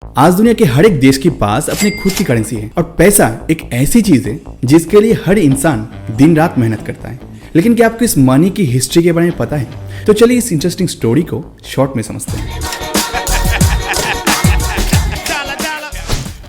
आज दुनिया के हर एक देश के पास अपने खुद की करेंसी है और पैसा एक ऐसी चीज है जिसके लिए हर इंसान दिन रात मेहनत करता है। लेकिन क्या आपको इस मनी की हिस्ट्री के बारे में पता है? तो चलिए इस इंटरेस्टिंग स्टोरी को शॉर्ट में समझते हैं।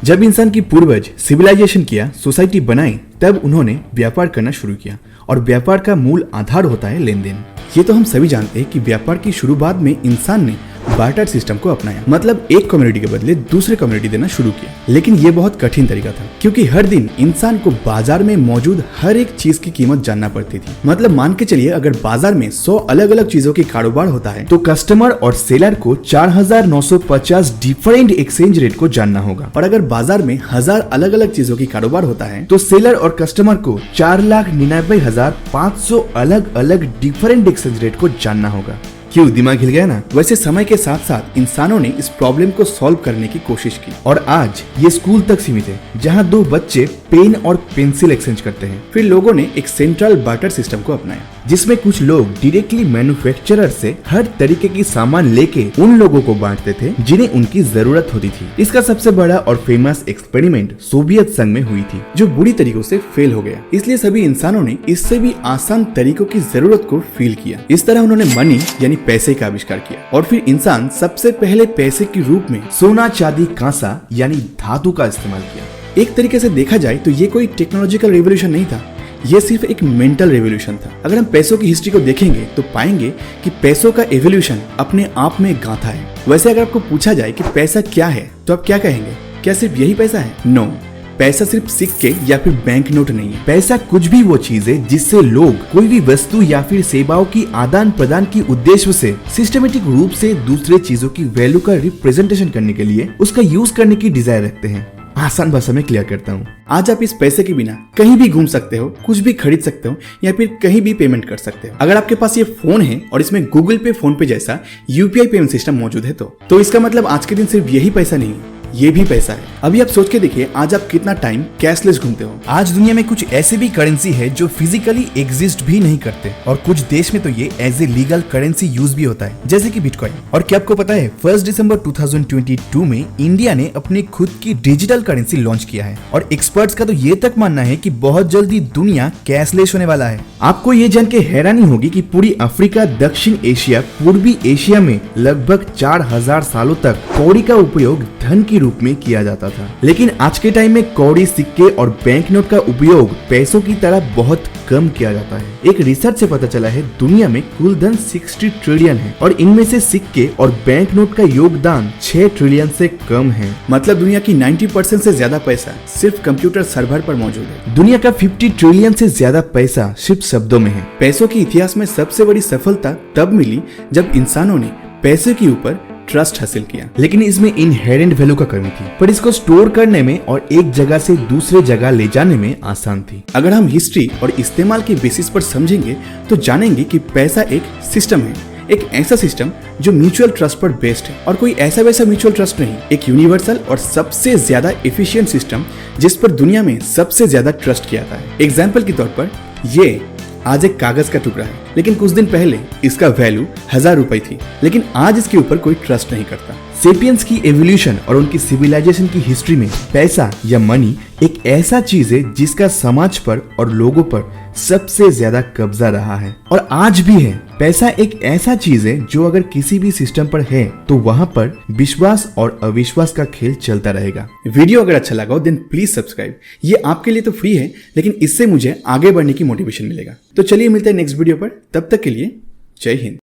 जब इंसान की पूर्वज सिविलाइजेशन किया, सोसाइटी बनाई, तब उन्होंने व्यापार करना शुरू किया और व्यापार का मूल आधार होता है लेन देन। ये तो हम सभी जानते हैं कि व्यापार की शुरुआत में इंसान ने बार्टर सिस्टम को अपनाया, मतलब एक कम्युनिटी के बदले दूसरे कम्युनिटी देना शुरू किया। लेकिन ये बहुत कठिन तरीका था क्योंकि हर दिन इंसान को बाजार में मौजूद हर एक चीज की कीमत जानना पड़ती थी। मतलब मान के चलिए अगर बाजार में 100 अलग अलग चीजों की कारोबार होता है तो कस्टमर और सेलर को 4950 डिफरेंट एक्सचेंज रेट को जानना होगा। और अगर बाजार में 1000 अलग अलग चीजों की कारोबार होता है तो सेलर और कस्टमर को 4,99,500 अलग अलग डिफरेंट एक्सचेंज रेट को जानना होगा। क्यों दिमाग हिल गया ना? वैसे समय के साथ साथ इंसानों ने इस प्रॉब्लम को सॉल्व करने की कोशिश की और आज ये स्कूल तक सीमित है जहां दो बच्चे पेन और पेंसिल एक्सचेंज करते हैं। फिर लोगों ने एक सेंट्रल बार्टर सिस्टम को अपनाया जिसमें कुछ लोग डायरेक्टली मैन्युफैक्चरर से हर तरीके की सामान लेके उन लोगों को बांटते थे जिन्हें उनकी जरूरत होती थी। इसका सबसे बड़ा और फेमस एक्सपेरिमेंट सोवियत संघ में हुई थी जो बुरी तरीकों से फेल हो गया। इसलिए सभी इंसानों ने इससे भी आसान तरीकों की जरूरत को फील किया। इस तरह उन्होंने मनी यानी पैसे का आविष्कार किया और फिर इंसान सबसे पहले पैसे के रूप में सोना, चांदी, कांसा यानी धातु का इस्तेमाल किया। एक तरीके से देखा जाए तो ये कोई टेक्नोलॉजिकल रेवोल्यूशन नहीं था, ये सिर्फ एक मेंटल रेवोल्यूशन था। अगर हम पैसों की हिस्ट्री को देखेंगे तो पाएंगे कि पैसों का एवोल्यूशन अपने आप में एक गाथा है। वैसे अगर आपको पूछा जाए कि पैसा क्या है तो आप क्या कहेंगे? क्या सिर्फ यही पैसा है? नो, पैसा सिर्फ सिक्के या फिर बैंक नोट नहीं है। पैसा कुछ भी वो चीज है जिससे लोग कोई भी वस्तु या फिर सेवाओं की आदान प्रदान की उद्देश्य से सिस्टमेटिक रूप से दूसरे चीजों की वैल्यू का रिप्रेजेंटेशन करने के लिए उसका यूज करने की डिजायर रखते हैं। आसान भाषा में क्लियर करता हूँ, आज आप इस पैसे के बिना कहीं भी घूम सकते हो, कुछ भी खरीद सकते हो या फिर कहीं भी पेमेंट कर सकते हो। अगर आपके पास ये फोन है और इसमें गूगल पे, फोन पे जैसा यूपीआई पेमेंट सिस्टम मौजूद है तो इसका मतलब आज के दिन सिर्फ यही पैसा नहीं है, ये भी पैसा है। अभी आप सोच के देखिए, आज आप कितना टाइम कैशलेस घूमते हो। आज दुनिया में कुछ ऐसे भी करेंसी है जो फिजिकली एग्जिस्ट भी नहीं करते और कुछ देश में तो ये as a legal currency use भी होता है, जैसे कि बिटकॉइन। और क्या आपको पता है 1 दिसंबर 2022 में इंडिया ने अपनी खुद की डिजिटल करेंसी लॉन्च किया है और एक्सपर्ट्स का तो ये तक मानना है कि बहुत जल्दी दुनिया कैशलेस होने वाला है। आपको ये जान के हैरानी होगी कि पूरी अफ्रीका, दक्षिण एशिया, पूर्वी एशिया में लगभग 4000 सालों तक कौड़ी का उपयोग धन के रूप में किया जाता था। लेकिन आज के टाइम में कौड़ी, सिक्के और बैंक नोट का उपयोग पैसों की तरह बहुत कम किया जाता है। एक रिसर्च से पता चला है दुनिया में कुल धन 60 ट्रिलियन है और इनमें से सिक्के और बैंक नोट का योगदान 6 ट्रिलियन से कम है। मतलब दुनिया की 90% से ज्यादा पैसा सिर्फ कंप्यूटर सर्वर पर मौजूद है। दुनिया का 50 ट्रिलियन से ज्यादा पैसा सिर्फ शब्दों में है। पैसों के इतिहास में सबसे बड़ी सफलता तब मिली जब इंसानों ने पैसे के ऊपर ट्रस्ट हासिल किया। लेकिन इसमें इनहेरेंट वैल्यू का कमी थी, पर इसको स्टोर करने में और एक जगह से दूसरे जगह ले जाने में आसान थी। अगर हम हिस्ट्री और इस्तेमाल के बेसिस पर समझेंगे तो जानेंगे कि पैसा एक सिस्टम है, एक ऐसा सिस्टम जो म्यूचुअल ट्रस्ट पर बेस्ड है और कोई ऐसा वैसा म्यूचुअल ट्रस्ट नहीं, एक यूनिवर्सल और सबसे ज्यादा एफिशिएंट सिस्टम जिस पर दुनिया में सबसे ज्यादा ट्रस्ट किया जाता है। एग्जाम्पल के तौर पर ये आज एक कागज का टुकड़ा है, लेकिन कुछ दिन पहले इसका वैल्यू 1000 रुपए थी, लेकिन आज इसके ऊपर कोई ट्रस्ट नहीं करता। सेपियंस की एवोल्यूशन और उनकी सिविलाइजेशन की हिस्ट्री में पैसा या मनी एक ऐसा चीज है जिसका समाज पर और लोगों पर सबसे ज्यादा कब्जा रहा है और आज भी है। पैसा एक ऐसा चीज है जो अगर किसी भी सिस्टम पर है तो वहां पर विश्वास और अविश्वास का खेल चलता रहेगा। वीडियो अगर अच्छा लगा हो देन प्लीज सब्सक्राइब। ये आपके लिए तो फ्री है, लेकिन इससे मुझे आगे बढ़ने की मोटिवेशन मिलेगा। तो चलिए मिलते हैं नेक्स्ट वीडियो पर, तब तक के लिए जय हिंद।